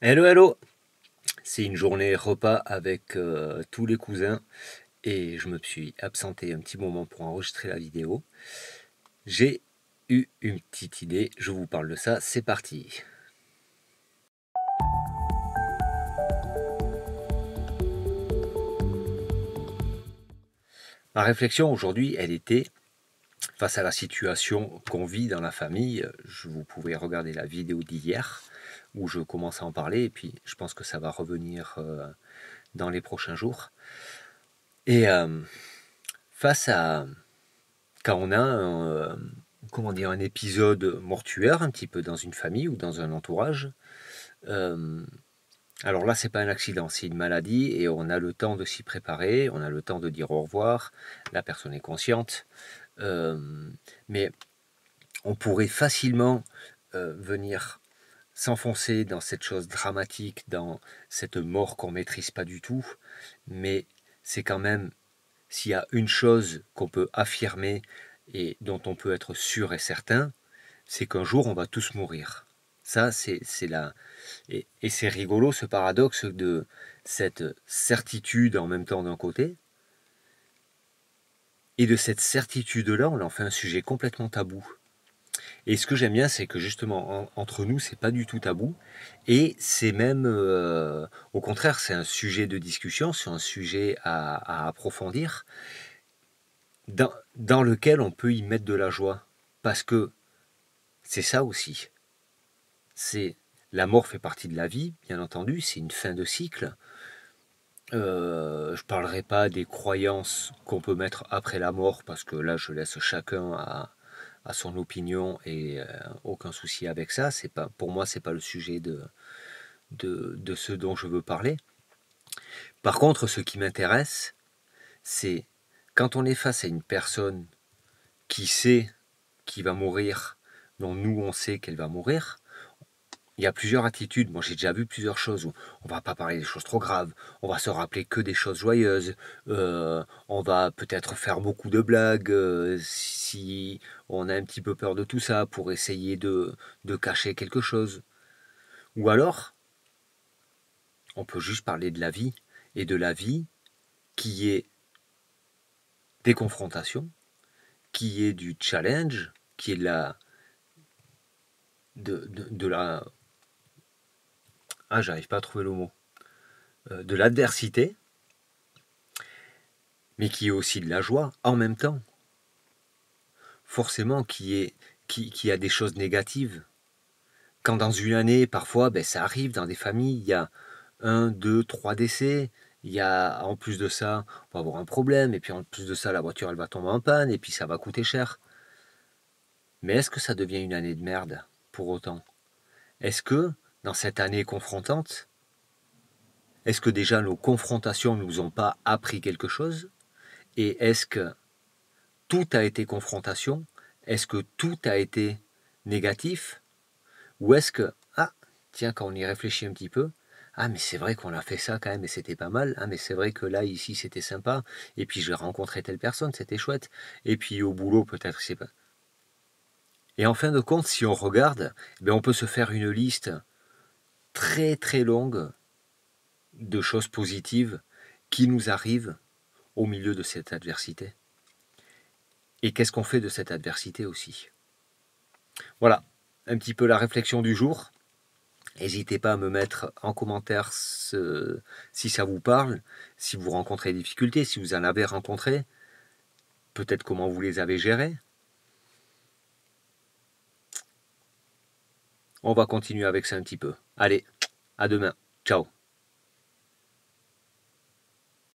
Hello, hello! C'est une journée repas avec tous les cousins et je me suis absenté un petit moment pour enregistrer la vidéo. J'ai eu une petite idée, je vous parle de ça, c'est parti! Ma réflexion aujourd'hui, elle était face à la situation qu'on vit dans la famille. Vous pouvez regarder la vidéo d'hier où je commence à en parler et puis je pense que ça va revenir dans les prochains jours. Et face à quand on a un épisode mortuaire un petit peu dans une famille ou dans un entourage, alors là c'est pas un accident, c'est une maladie et on a le temps de s'y préparer, on a le temps de dire au revoir, la personne est consciente, mais on pourrait facilement venir s'enfoncer dans cette chose dramatique, dans cette mort qu'on maîtrise pas du tout, mais c'est quand même, s'il y a une chose qu'on peut affirmer et dont on peut être sûr et certain, c'est qu'un jour on va tous mourir. Ça, c'est la... Et c'est rigolo ce paradoxe de cette certitude en même temps d'un côté, et de cette certitude-là, on en fait un sujet complètement tabou. Et ce que j'aime bien, c'est que justement, entre nous, c'est pas du tout tabou, et c'est même, au contraire, c'est un sujet de discussion, c'est un sujet à approfondir, dans lequel on peut y mettre de la joie. Parce que c'est ça aussi. C'est la mort fait partie de la vie, bien entendu, c'est une fin de cycle. Je parlerai pas des croyances qu'on peut mettre après la mort, parce que là, je laisse chacun à son opinion et aucun souci avec ça. C'est pas, pour moi, c'est pas le sujet de ce dont je veux parler. Par contre, ce qui m'intéresse, c'est quand on est face à une personne qui sait qu'il va mourir, dont nous on sait qu'elle va mourir, il y a plusieurs attitudes. Moi j'ai déjà vu plusieurs choses où on va pas parler des choses trop graves, on va se rappeler que des choses joyeuses, on va peut-être faire beaucoup de blagues si on a un petit peu peur de tout ça pour essayer de cacher quelque chose. Ou alors, on peut juste parler de la vie, et de la vie qui est des confrontations, qui est du challenge, qui est de la... Ah, j'arrive pas à trouver le mot. De l'adversité, mais qui est aussi de la joie en même temps. Forcément, qui a des choses négatives. Quand dans une année, parfois, ça arrive dans des familles, il y a 1, 2, 3 décès, il y a, en plus de ça, on va avoir un problème, et puis en plus de ça, la voiture, elle va tomber en panne, et puis ça va coûter cher. Mais est-ce que ça devient une année de merde, pour autant? Est-ce que, dans cette année confrontante, est-ce que déjà nos confrontations ne nous ont pas appris quelque chose? Et est-ce que tout a été confrontation? Est-ce que tout a été négatif? Ou est-ce que, ah, tiens, quand on y réfléchit un petit peu, ah, mais c'est vrai qu'on a fait ça quand même et c'était pas mal. Ah, mais c'est vrai que là, ici, c'était sympa. Et puis, j'ai rencontré telle personne, c'était chouette. Et puis, au boulot, peut-être, c'est pas. Et en fin de compte, si on regarde, on peut se faire une liste très très longue de choses positives qui nous arrivent au milieu de cette adversité. Et qu'est-ce qu'on fait de cette adversité aussi? Voilà, un petit peu la réflexion du jour. N'hésitez pas à me mettre en commentaire si ça vous parle, si vous rencontrez des difficultés, si vous en avez rencontré, peut-être comment vous les avez gérées. On va continuer avec ça un petit peu. Allez, à demain. Ciao.